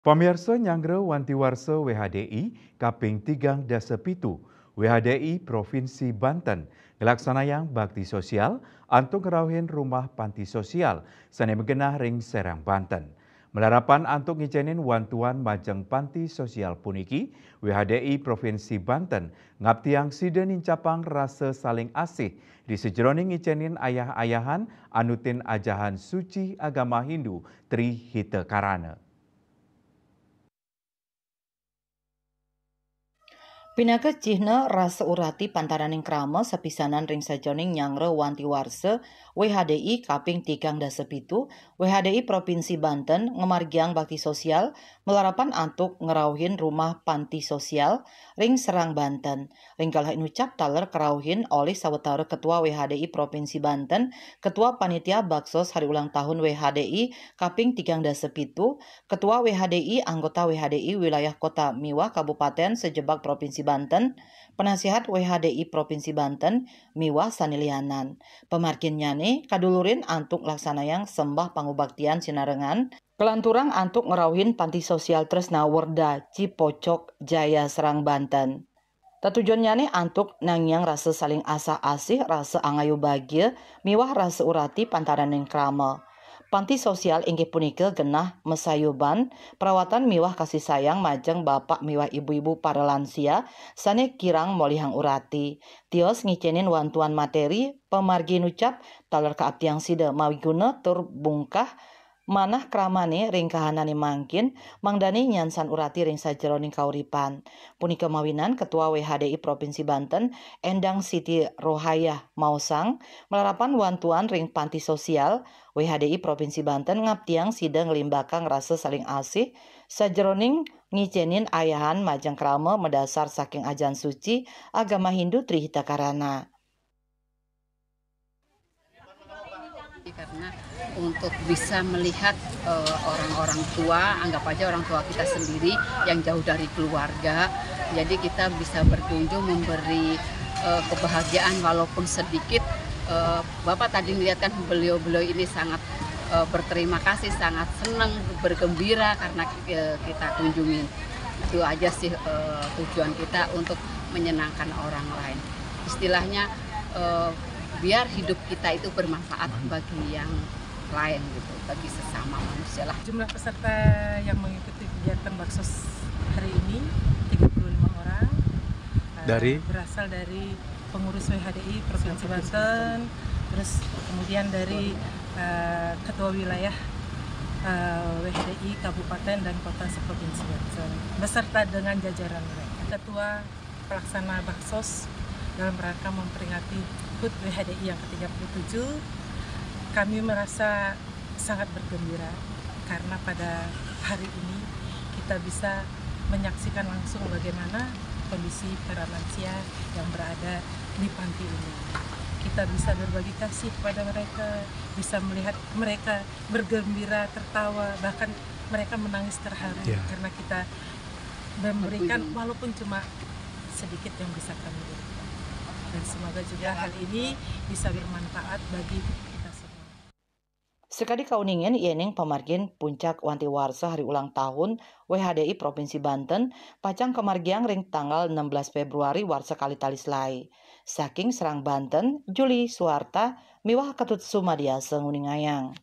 Pamirsa nyangre wanti-warsa WHDI kaping 3-7 WHDI Provinsi Banten ngelaksanayang bakti sosial antuk ngerauhin rumah panti sosial sane megenah ring Serang Banten. Melarapan antuk ngicenin wantuan majeng panti sosial puniki, WHDI Provinsi Banten ngaptiang sida nincapang rasa saling asih di sejeroning ngicenin ayah-ayahan anutin ajahan suci agama Hindu Tri Hita Karana. Pinaket cihna rasa urati pantaraning krama sepisanan ring sajoning nyangre wanti warse WHDI kaping 3-7 WHDI Provinsi Banten ngemargiang bakti sosial melarapan antuk ngerauhin rumah panti sosial ring Serang Banten. Ring kalah inucap taler kerauhin oleh sawetara Ketua WHDI Provinsi Banten, Ketua Panitia Baksos Hari Ulang Tahun WHDI kaping 3-7, Ketua WHDI anggota WHDI Wilayah Kota Miwah Kabupaten Sejebak Provinsi Banten, penasihat WHDI Provinsi Banten, Miwah Sanilianan. Pemarkin nyane kadulurin antuk laksanayang sembah pangubaktian sinarengan, kelanturang antuk ngerauhin panti sosial Tresna Werda Cipocok Jaya Serang Banten. Tatujuan nyane antuk nangyang rasa saling asah asih, rasa angayu bahagia, miwah rasa urati pantaraning krama. Panti sosial inggih punika genah mesayuban perawatan miwah kasih sayang majeng bapak miwah ibu-ibu para lansia sane kirang molihang urati. Tios ngicenin wantuan materi pemargi nucap taler kaabtiang sida mawiguna tur bungkah manah kramane ring kahanane mangkin mangdani nyansan urati ring sajeroning kauripan. Punika mawinan Ketua WHDI Provinsi Banten Endang Siti Rohayah Mausang melarapan wantuan ring panti sosial WHDI Provinsi Banten ngaptiang sidang limbakang rasa saling asih sajeroning ngicenin ayahan majeng krama mendasar saking ajan suci agama Hindu Tri Hita Karana. Karena untuk bisa melihat orang-orang tua, anggap aja orang tua kita sendiri yang jauh dari keluarga, jadi kita bisa berkunjung memberi kebahagiaan walaupun sedikit. Bapak tadi melihatkan beliau-beliau ini sangat berterima kasih, sangat senang, bergembira karena kita kunjungin. Itu aja sih tujuan kita untuk menyenangkan orang lain. Istilahnya biar hidup kita itu bermanfaat bagi yang lain gitu, bagi sesama manusia lah. Jumlah peserta yang mengikuti kegiatan baksos hari ini 35 orang. Berasal dari pengurus WHDI Provinsi Banten, terus kemudian dari ketua wilayah WHDI Kabupaten dan Kota Seprovinsi Banten, beserta dengan jajaran mereka. Ketua pelaksana baksos dalam rangka memperingati HUT WHDI yang ke-37, kami merasa sangat bergembira karena pada hari ini kita bisa menyaksikan langsung bagaimana kondisi para lansia yang berada di panti ini. Kita bisa berbagi kasih kepada mereka, bisa melihat mereka bergembira, tertawa, bahkan mereka menangis terharu karena kita memberikan walaupun cuma sedikit yang bisa kami berikan. Dan semoga juga hal ini bisa bermanfaat bagi kita semua. Sekali kauningin iening pamargin puncak wanti warsa hari ulang tahun WHDI Provinsi Banten pacang kemargiang ring tanggal 16 Februari warsa kali talislai. Saking Serang Banten, Juli Suarta, miwah ketut Sumadia senguningayang.